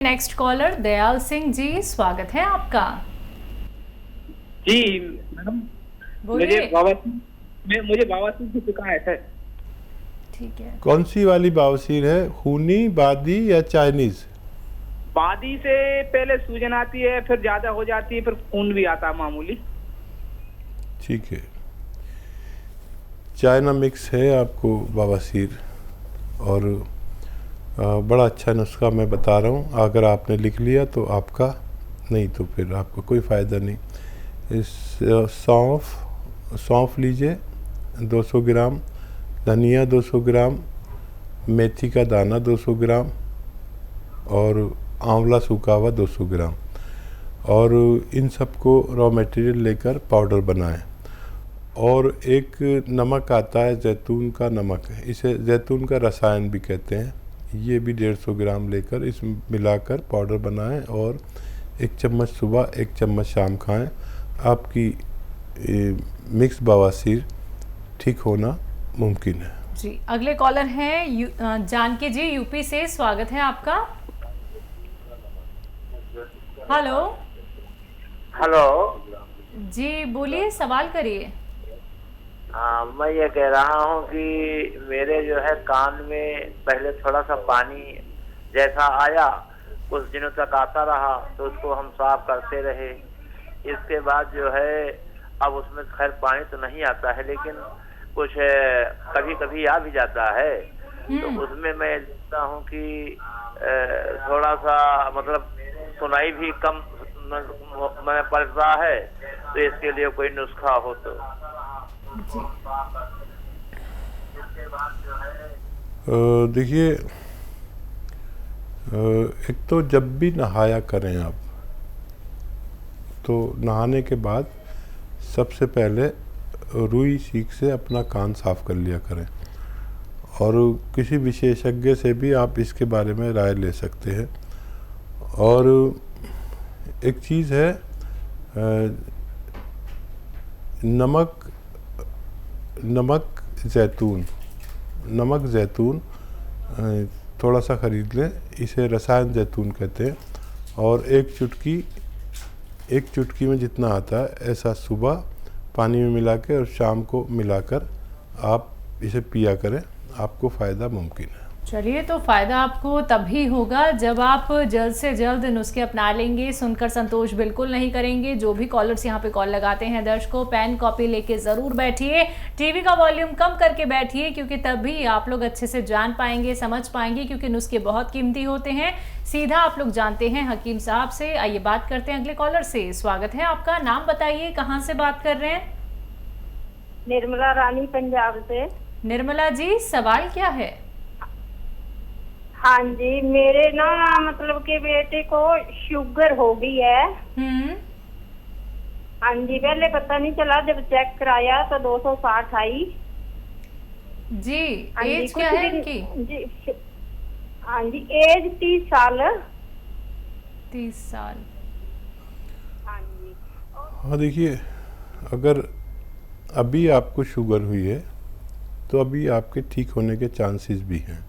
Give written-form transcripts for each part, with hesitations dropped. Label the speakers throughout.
Speaker 1: Next collar Dayal Singh ji, स्वागत है आपका।
Speaker 2: जी मैडम,
Speaker 1: बोलिए।
Speaker 2: मुझे बवासीर की शिकायत है।
Speaker 1: ठीक है,
Speaker 3: कौन सी वाली बवासीर है? खूनी, बादी या चाइनीज?
Speaker 2: बादी से पहले सूजन आती है, फिर ज्यादा हो जाती है, फिर खून भी आता है मामूली।
Speaker 3: ठीक है, चाइना मिक्स है आपको बवासीर। और बड़ा अच्छा नुस्खा मैं बता रहा हूँ, अगर आपने लिख लिया तो आपका, नहीं तो फिर आपको कोई फ़ायदा नहीं। इस सौंफ लीजिए 200 ग्राम, धनिया 200 ग्राम, मेथी का दाना 200 ग्राम और आंवला सूखा हुआ 200 ग्राम। और इन सबको रॉ मटेरियल लेकर पाउडर बनाएं। और एक नमक आता है, जैतून का नमक, इसे जैतून का रसायन भी कहते हैं, ये भी 150 ग्राम लेकर इस मिलाकर पाउडर बनाएं और 1 चम्मच सुबह 1 चम्मच शाम खाएं। आपकी मिक्स बवासीर ठीक होना मुमकिन है।
Speaker 1: जी अगले कॉलर हैं जानकी जी, यूपी से, स्वागत है आपका। हेलो
Speaker 4: हेलो
Speaker 1: जी, बोलिए, सवाल करिए।
Speaker 4: हाँ, मैं ये कह रहा हूँ कि मेरे जो है कान में पहले थोड़ा सा पानी जैसा आया, कुछ दिनों तक आता रहा, तो उसको हम साफ करते रहे। इसके बाद जो है अब उसमें खैर पानी तो नहीं आता है, लेकिन कुछ कभी कभी आ भी जाता है। तो उसमें मैं देखता हूँ कि थोड़ा सा मतलब सुनाई भी कम मैं पड़ता है। तो इसके लिए कोई नुस्खा हो तो।
Speaker 3: देखिए, एक तो जब भी नहाया करें आप, तो नहाने के बाद सबसे पहले रुई सीख से अपना कान साफ कर लिया करें। और किसी विशेषज्ञ से भी आप इसके बारे में राय ले सकते हैं। और एक चीज़ है, नमक जैतून थोड़ा सा ख़रीद लें, इसे रसायन जैतून कहते हैं। और एक चुटकी में जितना आता है ऐसा सुबह पानी में मिला के और शाम को मिलाकर आप इसे पिया करें, आपको फ़ायदा मुमकिन है।
Speaker 1: चलिए, तो फ़ायदा आपको तभी होगा जब आप जल्द से जल्द नुस्खे अपना लेंगे। सुनकर संतोष बिल्कुल नहीं करेंगे। जो भी कॉलर्स यहाँ पे कॉल लगाते हैं, दर्शकों, पेन कॉपी लेके ज़रूर बैठिए, टीवी का वॉल्यूम कम करके बैठिए, क्योंकि तभी आप लोग अच्छे से जान पाएंगे, समझ पाएंगे, क्योंकि नुस्खे बहुत कीमती होते हैं। सीधा आप लोग जानते हैं हकीम साहब से। आइए बात करते हैं अगले कॉलर से। स्वागत है आपका, नाम बताइए, कहाँ से बात कर रहे हैं?
Speaker 5: निर्मला रानी, पंजाब से।
Speaker 1: निर्मला जी, सवाल क्या है?
Speaker 5: हाँ जी, मेरे ना मतलब कि बेटे को शुगर हो गई है। हाँ जी, पहले पता नहीं चला, जब चेक कराया तो 260 आई
Speaker 1: जी। एज क्या है इनकी?
Speaker 5: जी हाँ जी, एज 30 साल।
Speaker 1: 30 साल।
Speaker 5: हाँ जी।
Speaker 3: हाँ, देखिए, अगर अभी आपको शुगर हुई है तो अभी आपके ठीक होने के चांसेस भी हैं।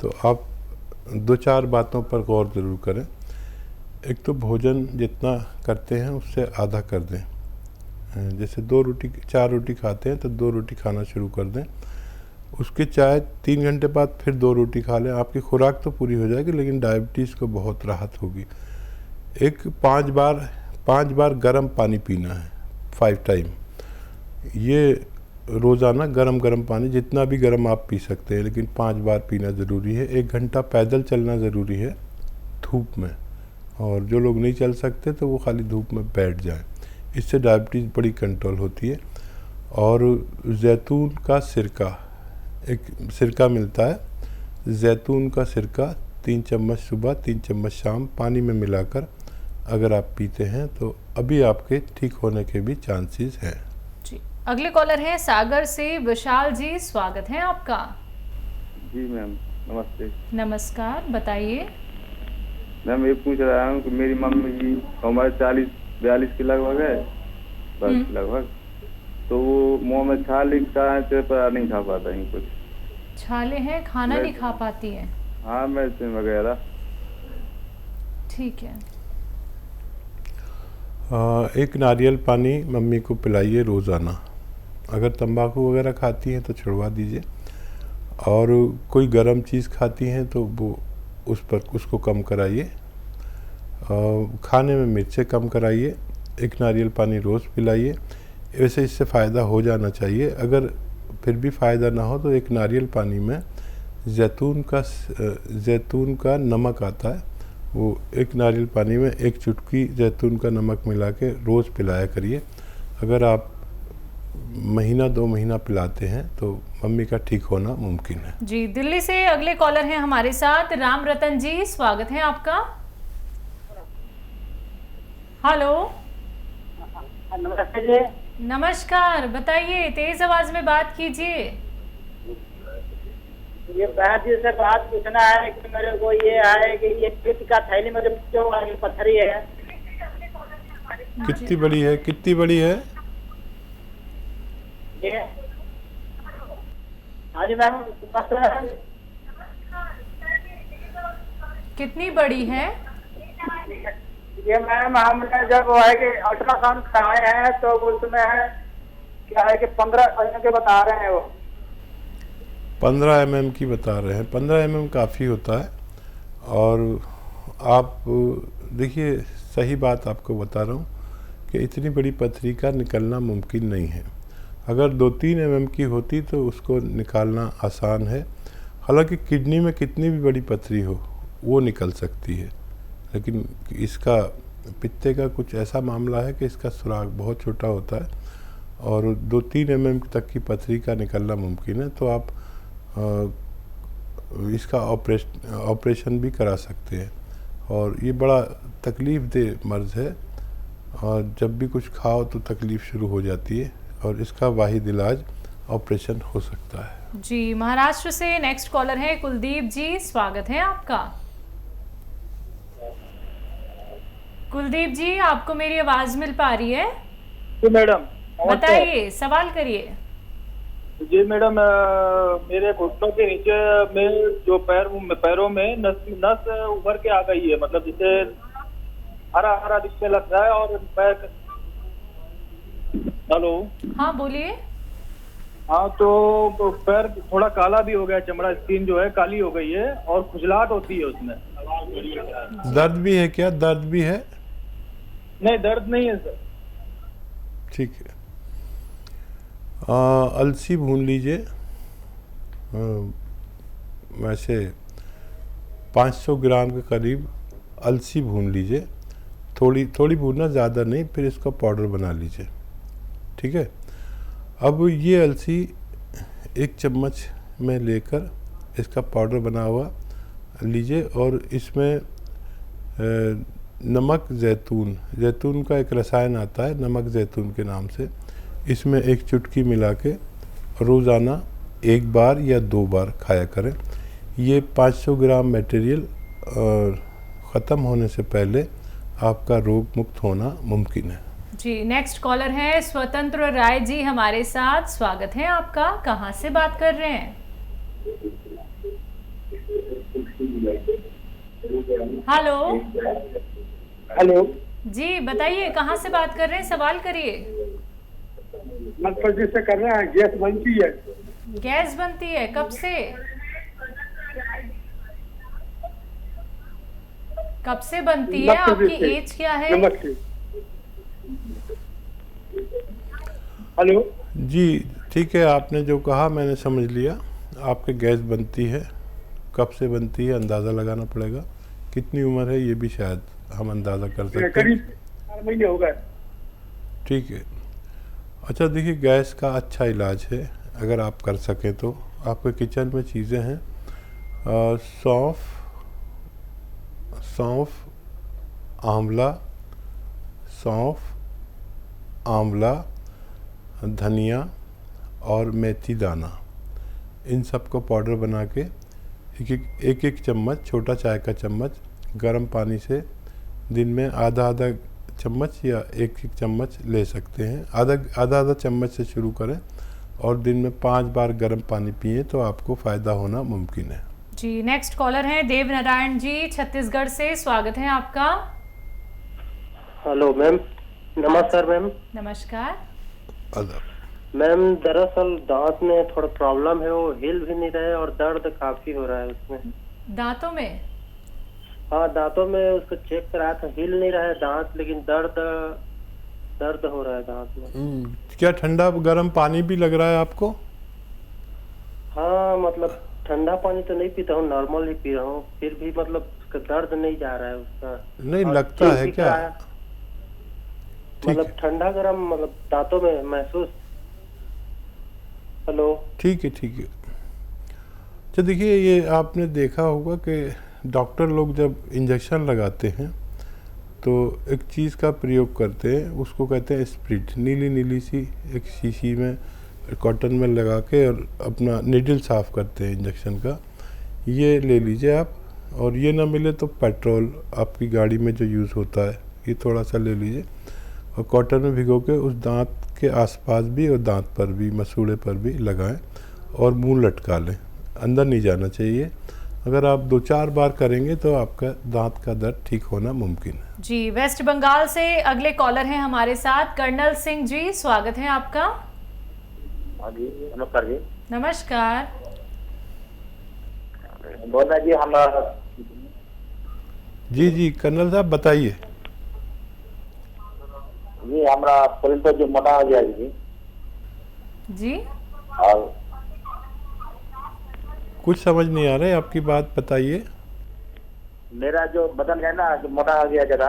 Speaker 3: तो आप 2-4 बातों पर गौर ज़रूर करें। एक तो भोजन जितना करते हैं उससे आधा कर दें। जैसे 4 रोटी खाते हैं तो 2 रोटी खाना शुरू कर दें। उसके चाहे 3 घंटे बाद फिर 2 रोटी खा लें। आपकी खुराक तो पूरी हो जाएगी, लेकिन डायबिटीज़ को बहुत राहत होगी। 5 बार गर्म पानी पीना है, 5 टाइम। ये रोज़ाना गरम पानी, जितना भी गर्म आप पी सकते हैं, लेकिन 5 बार पीना ज़रूरी है। 1 घंटा पैदल चलना ज़रूरी है धूप में। और जो लोग नहीं चल सकते तो वो खाली धूप में बैठ जाएं, इससे डायबिटीज़ बड़ी कंट्रोल होती है। और जैतून का सिरका, एक सिरका मिलता है, जैतून का सिरका 3 चम्मच सुबह 3 चम्मच शाम पानी में मिलाकर अगर आप पीते हैं तो अभी आपके ठीक होने के भी चांसेस हैं।
Speaker 1: अगले कॉलर हैं सागर से, विशाल जी, स्वागत है आपका।
Speaker 6: जी मैम, नमस्ते।
Speaker 1: नमस्कार, बताइए।
Speaker 6: मैम, ये पूछ रहा हूँ कि मेरी मम्मी की उम्र 40-42 के लगभग है, बस लगभग। तो वो मुँह में छाले पर नहीं खा पाता है कुछ।
Speaker 1: छाले हैं, खाना नहीं खा पाती है?
Speaker 6: हाँ, मेडिसिन वगैरह।
Speaker 1: ठीक है।
Speaker 3: एक नारियल पानी मम्मी को पिलाइए रोज़ाना। अगर तंबाकू वगैरह खाती हैं तो छुड़वा दीजिए, और कोई गर्म चीज़ खाती हैं तो वो उसको कम कराइए। खाने में मिर्चें कम कराइए। एक नारियल पानी रोज़ पिलाइए। वैसे इससे फ़ायदा हो जाना चाहिए। अगर फिर भी फ़ायदा ना हो तो एक नारियल पानी में जैतून का नमक आता है, वो एक नारियल पानी में एक चुटकी जैतून का नमक मिला के रोज़ पिलाया करिए। अगर आप महीना 2 महीना पिलाते हैं तो मम्मी का ठीक होना मुमकिन है।
Speaker 1: जी, दिल्ली से अगले कॉलर हैं हमारे साथ, राम रतन जी, स्वागत है आपका। हेलो,
Speaker 7: नमस्ते जी।
Speaker 1: नमस्कार, बताइए, तेज आवाज में बात कीजिए।
Speaker 7: ये बहन जी से बात पूछना है कि मेरे को ये है कि ये पित्त का थैली में जो पत्थरी है,
Speaker 3: कितनी बड़ी है? कितनी बड़ी है?
Speaker 7: ये हाँ जी मैम,
Speaker 1: कितनी बड़ी है?
Speaker 7: ये मैम हमने जब वो है कि अल्ट्रासाउंड कराए हैं तो उसमें है क्या है कि 15 के बता रहे हैं वो।
Speaker 3: 15 mm की बता रहे हैं। 15 mm काफ़ी होता है। और आप देखिए, सही बात आपको बता रहा हूँ कि इतनी बड़ी पथरी का निकलना मुमकिन नहीं है। अगर 2-3 mm की होती तो उसको निकालना आसान है। हालांकि किडनी में कितनी भी बड़ी पथरी हो वो निकल सकती है, लेकिन इसका पित्ते का कुछ ऐसा मामला है कि इसका सुराग बहुत छोटा होता है और 2-3 mm तक की पथरी का निकलना मुमकिन है। तो आप इसका ऑपरेशन भी करा सकते हैं। और ये बड़ा तकलीफ़ दे मर्ज़ है, और जब भी कुछ खाओ तो तकलीफ़ शुरू हो जाती है, और इसका वाहिद इलाज ऑपरेशन हो सकता है।
Speaker 1: जी, महाराष्ट्र से नेक्स्ट कॉलर है कुलदीप जी, स्वागत है आपका। कुलदीप जी, आपको मेरी आवाज मिल पा रही है?
Speaker 7: जी मैडम,
Speaker 1: बताइए, सवाल करिए।
Speaker 7: जी मैडम, मेरे घुटनों के नीचे में जो पैरों में नस उभर के आ गई है, मतलब जैसे हरा हरा दिखने लग रहा है। और पैर, हेलो,
Speaker 1: हाँ बोलिए।
Speaker 7: हाँ, तो पैर थोड़ा काला भी हो गया, चमड़ा स्किन जो है काली हो गई है और खुजलाहट होती है उसमें।
Speaker 3: दर्द भी है क्या? दर्द भी है?
Speaker 7: नहीं, दर्द नहीं है सर।
Speaker 3: ठीक है। अलसी भून लीजिए। वैसे 500 ग्राम के करीब अलसी भून लीजिए। थोड़ी थोड़ी भूनना, ज़्यादा नहीं। फिर इसका पाउडर बना लीजिए। ठीक है। अब ये अलसी 1 चम्मच में लेकर इसका पाउडर बना हुआ लीजिए, और इसमें नमक जैतून का एक रसायन आता है नमक जैतून के नाम से, इसमें 1 चुटकी मिला के रोज़ाना 1 बार या 2 बार खाया करें। ये 500 ग्राम मटेरियल ख़त्म होने से पहले आपका रोग मुक्त होना मुमकिन है।
Speaker 1: जी, नेक्स्ट कॉलर है स्वतंत्र राय जी हमारे साथ, स्वागत है आपका। कहाँ से बात कर रहे हैं? हेलो।
Speaker 7: हेलो
Speaker 1: जी, बताइए, कहाँ से बात कर रहे हैं, सवाल करिए।
Speaker 7: मध्य प्रदेश से कर रहे हैं। गैस बनती है।
Speaker 1: गैस बनती है? कब से? कब से बनती है? आपकी एज क्या है?
Speaker 7: नमस्ते। हेलो
Speaker 3: जी, ठीक है, आपने जो कहा मैंने समझ लिया। आपके गैस बनती है। कब से बनती है अंदाज़ा लगाना पड़ेगा। कितनी उम्र है ये भी शायद हम अंदाज़ा कर सकते हैं।
Speaker 7: करीब 4 महीने हो गए।
Speaker 3: ठीक है। अच्छा, देखिए, गैस का अच्छा इलाज है अगर आप कर सकें तो। आपके किचन में चीज़ें हैं, सौंफ, आंवला, धनिया और मेथी दाना, इन सब को पाउडर बना के एक चम्मच, छोटा चाय का चम्मच गर्म पानी से दिन में आधा चम्मच या एक चम्मच ले सकते हैं। आधा चम्मच से शुरू करें और दिन में 5 बार गर्म पानी पिए तो आपको फ़ायदा होना मुमकिन है।
Speaker 1: जी नेक्स्ट कॉलर हैं देव नारायण जी छत्तीसगढ़ से, स्वागत है आपका।
Speaker 8: हेलो मैम, नमस्कार मैम।
Speaker 1: नमस्कार
Speaker 8: मैम, दरअसल दांत में थोड़ा प्रॉब्लम है, वो हिल भी नहीं रहे और दर्द काफी हो रहा है उसमें।
Speaker 1: दांतों में?
Speaker 8: हाँ, दांतों में उसको चेक कराया था, हिल नहीं रहा है दांत, लेकिन दर्द हो रहा है दांत में।
Speaker 3: क्या ठंडा गर्म पानी भी लग रहा है आपको?
Speaker 8: हाँ, मतलब ठंडा पानी तो नहीं पीता हूँ, नॉर्मल ही पी रहा हूँ, फिर भी मतलब उसका दर्द नहीं जा रहा है उसका।
Speaker 3: नहीं लगता है क्या?
Speaker 8: मतलब ठंडा गर्म मतलब दांतों में महसूस। हेलो,
Speaker 3: ठीक है ठीक है। तो देखिए, ये आपने देखा होगा कि डॉक्टर लोग जब इंजेक्शन लगाते हैं तो एक चीज़ का प्रयोग करते हैं, उसको कहते हैं स्प्रिट। नीली नीली सी एक शीशी में कॉटन में लगा के और अपना निडल साफ़ करते हैं इंजेक्शन का। ये ले लीजिए आप, और ये ना मिले तो पेट्रोल आपकी गाड़ी में जो यूज़ होता है ये थोड़ा सा ले लीजिए और कॉटन में भिगो के उस दांत के आसपास भी और दांत पर भी, मसूड़े पर भी लगाएं और मुंह लटका लें, अंदर नहीं जाना चाहिए। अगर आप 2-4 बार करेंगे तो आपका दांत का दर्द ठीक होना मुमकिन है।
Speaker 1: जी वेस्ट बंगाल से अगले कॉलर हैं हमारे साथ कर्नल सिंह जी, स्वागत है आपका।
Speaker 4: हाँ जी, नमस्कार जी।
Speaker 1: नमस्कार।
Speaker 4: बोला जी हमारा।
Speaker 3: जी कर्नल साहब बताइए।
Speaker 4: जी हमारा शरीर तो जो मोटा हो गया
Speaker 1: जी।
Speaker 4: और
Speaker 3: कुछ समझ नहीं आ रहा है आपकी बात, बताइए।
Speaker 4: मेरा जो बदन है ना, जो मोटा हो गया जरा।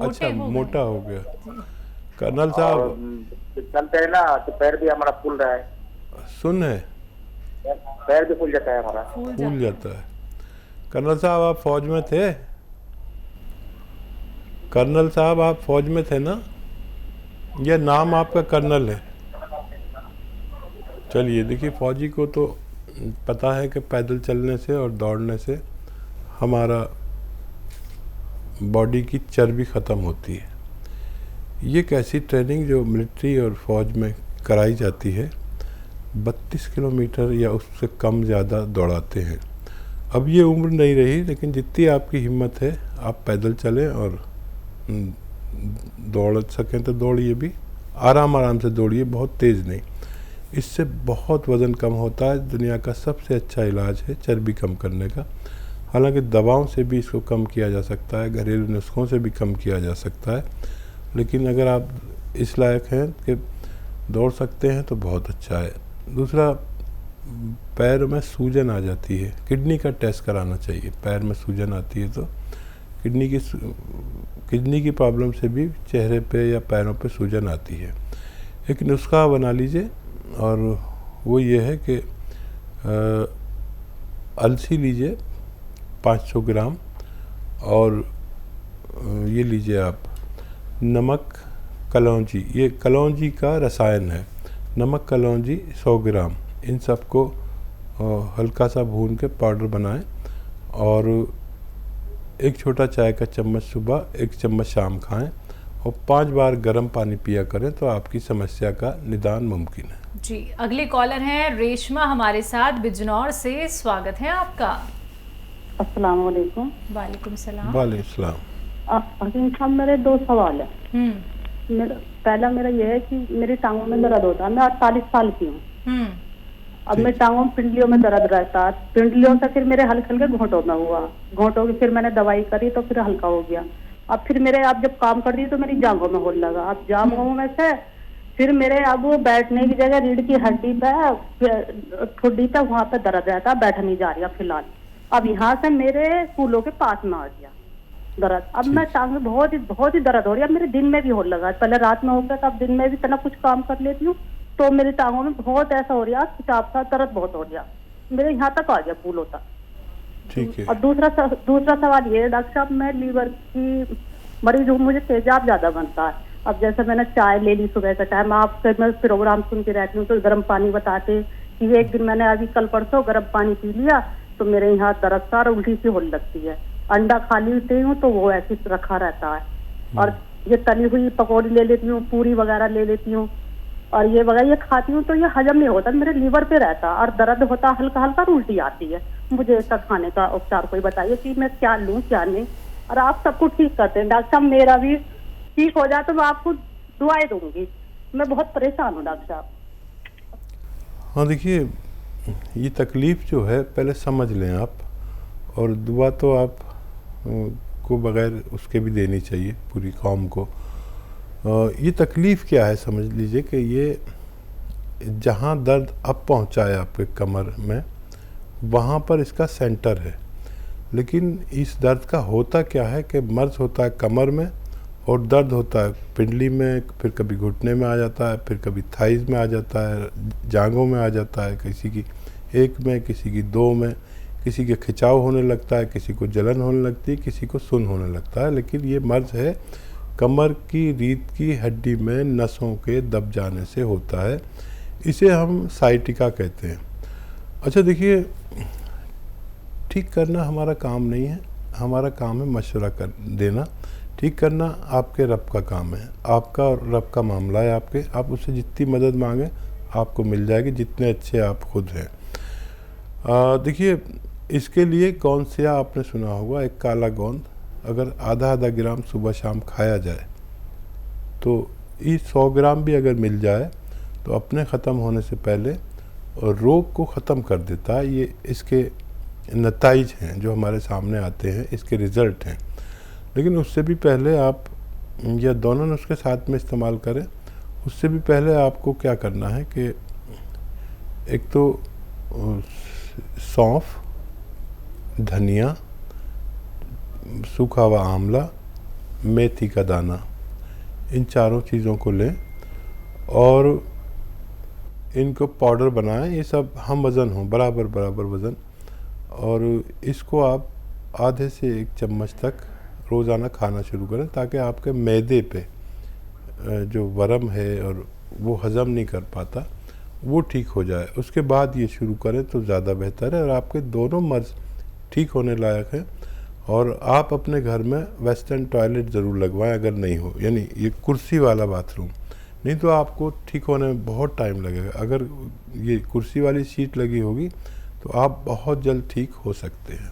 Speaker 3: अच्छा, मोटा हो गया। कर्नल साहब
Speaker 4: चलते है ना तो पैर भी हमारा फूल रहा है।
Speaker 3: सुन है,
Speaker 4: पैर भी फूल जाता है हमारा।
Speaker 3: फूल जाता है। कर्नल साहब आप फौज में थे? कर्नल साहब आप फौज में थे ना? यह नाम आपका कर्नल है? चलिए देखिए, फौजी को तो पता है कि पैदल चलने से और दौड़ने से हमारा बॉडी की चर्बी ख़त्म होती है। ये एक ऐसी ट्रेनिंग जो मिलिट्री और फौज में कराई जाती है। 32 किलोमीटर या उससे कम ज़्यादा दौड़ाते हैं। अब ये उम्र नहीं रही, लेकिन जितनी आपकी हिम्मत है आप पैदल चलें और दौड़ सकें तो दौड़िए भी, आराम से दौड़िए, बहुत तेज़ नहीं। इससे बहुत वज़न कम होता है। दुनिया का सबसे अच्छा इलाज है चर्बी कम करने का। हालांकि दवाओं से भी इसको कम किया जा सकता है, घरेलू नुस्खों से भी कम किया जा सकता है, लेकिन अगर आप इस लायक हैं कि दौड़ सकते हैं तो बहुत अच्छा है। दूसरा, पैर में सूजन आ जाती है, किडनी का टेस्ट कराना चाहिए। पैर में सूजन आती है तो किडनी की प्रॉब्लम से भी चेहरे पे या पैरों पे सूजन आती है। एक नुस्खा बना लीजिए, और वो ये है कि अलसी लीजिए 500 ग्राम, और ये लीजिए आप नमक कलौंजी, ये कलौंजी का रसायन है। नमक कलौंजी 100 ग्राम, इन सबको हल्का सा भून के पाउडर बनाएं, और 1 छोटा चाय का चम्मच सुबह, 1 चम्मच शाम खाएं, और 5 बार गर्म पानी पिया करें तो आपकी समस्या का निदान मुमकिन है।
Speaker 1: जी अगले कॉलर हैं रेशमा हमारे साथ बिजनौर से, स्वागत है आपका।
Speaker 5: अस्सलाम वालेकुम।
Speaker 1: वालेकुम सलाम।
Speaker 3: वालेकुम सलाम।
Speaker 5: हकीम साहब, मेरे 2 सवाल है। पहला मेरा ये है कि मेरी टांगों में दर्द होता है। मैं 48 साल की हूँ। अब मेरी टांगों में, पिंडलियों में दर्द रहता है। पिंडलियों से फिर मेरे हल्के हल्के घोंटों में हुआ, घोंटों की फिर मैंने दवाई करी तो फिर हल्का हो गया। अब फिर मेरे, अब जब काम कर रही तो मेरी जांघों में होने लगा। अब जांघों में से फिर मेरे अब वो बैठने की जगह रीढ़ की हड्डी पे, ठुड्डी पे, वहाँ पे दर्द रहता है, बैठ नहीं जा रही फिलहाल। अब यहाँ से मेरे कूलों के पास में आ गया दर्द। अब मैं टांग में बहुत ही दर्द हो रही है। अब मेरे दिन में भी होने लगा, पहले रात में हो गया, अब दिन में भी इतना कुछ काम कर लेती हूँ तो मेरी टांगों में बहुत ऐसा हो रहा है, खिंचाव सा दर्द बहुत हो गया, मेरे यहाँ तक आ गया कूलों तक।
Speaker 3: ठीक है।
Speaker 5: और दूसरा सवाल ये है डॉक्टर साहब, मैं लीवर की मरीज हूँ, मुझे तेजाब ज्यादा बनता है। अब जैसे मैंने चाय ले ली सुबह का टाइम, आपके मैं प्रोग्राम सुन के रहती हूँ तो गर्म पानी बताते कि एक दिन मैंने अभी कल परसों गर्म पानी पी लिया तो मेरे यहाँ दर्द सा और उल्टी सी होने लगती है। अंडा खा लेती हूँ तो वो ऐसे रखा रहता है, और ये तली हुई पकौड़ी ले लेती हूँ, पूरी वगैरह ले लेती हूँ, और ये वगैरह ये खाती हूँ तो ये हजम नहीं होता, मेरे लीवर पे रहता और दर्द होता हल्का हल्का, उल्टी आती है। मुझे ऐसा खाने का उपचार कोई बताइए कि मैं क्या लूं क्या नहीं। और आप सब कुछ ठीक करते हैं डॉक्टर साहब, मेरा भी ठीक हो जाए तो मैं आपको दुआएं दूंगी। मैं बहुत परेशान हूँ डॉक्टर साहब।
Speaker 3: हाँ देखिए, ये तकलीफ़ जो है पहले समझ लें आप, और दुआ तो आप को बगैर उसके भी देनी चाहिए पूरी कौम को। ये तकलीफ़ क्या है समझ लीजिए कि ये जहाँ दर्द अब पहुँचा है आपके कमर में, वहाँ पर इसका सेंटर है। लेकिन इस दर्द का होता क्या है कि मर्ज होता है कमर में और दर्द होता है पिंडली में, फिर कभी घुटने में आ जाता है, फिर कभी थाइज़ में आ जाता है, जांघों में आ जाता है, किसी की एक में, किसी की दो में, किसी के खिंचाव होने लगता है, किसी को जलन होने लगती है, किसी को सुन्न होने लगता है। लेकिन ये मर्ज है कमर की रीढ़ की हड्डी में नसों के दब जाने से होता है। इसे हम साइटिका कहते हैं। अच्छा देखिए, ठीक करना हमारा काम नहीं है, हमारा काम है मशवरा कर देना। ठीक करना आपके रब का काम है, आपका और रब का मामला है आपके। आप उससे जितनी मदद मांगें आपको मिल जाएगी, जितने अच्छे आप खुद हैं। देखिए, इसके लिए गोंद से आपने सुना होगा, एक काला गोंद अगर आधा ग्राम सुबह शाम खाया जाए तो ये 100 ग्राम भी अगर मिल जाए तो अपने ख़त्म होने से पहले और रोग को ख़त्म कर देता है। ये इसके नताइज हैं जो हमारे सामने आते हैं, इसके रिज़ल्ट हैं। लेकिन उससे भी पहले आप या दोनों नुस्खे साथ में इस्तेमाल करें। उससे भी पहले आपको क्या करना है कि एक तो सौंफ, धनिया, सूखा हुआ आंवला, मेथी का दाना, इन चारों चीज़ों को लें और इनको पाउडर बनाएं। ये सब हम वज़न हो, बराबर बराबर वज़न, और इसको आप आधे से 1 चम्मच तक रोज़ाना खाना शुरू करें ताकि आपके मैदे पे जो वरम है और वो हज़म नहीं कर पाता वो ठीक हो जाए। उसके बाद ये शुरू करें तो ज़्यादा बेहतर है और आपके दोनों मर्ज ठीक होने लायक हैं। और आप अपने घर में वेस्टर्न टॉयलेट ज़रूर लगवाएं अगर नहीं हो, यानी ये कुर्सी वाला बाथरूम, नहीं तो आपको ठीक होने में बहुत टाइम लगेगा। अगर ये कुर्सी वाली सीट लगी होगी तो आप बहुत जल्द ठीक हो सकते हैं।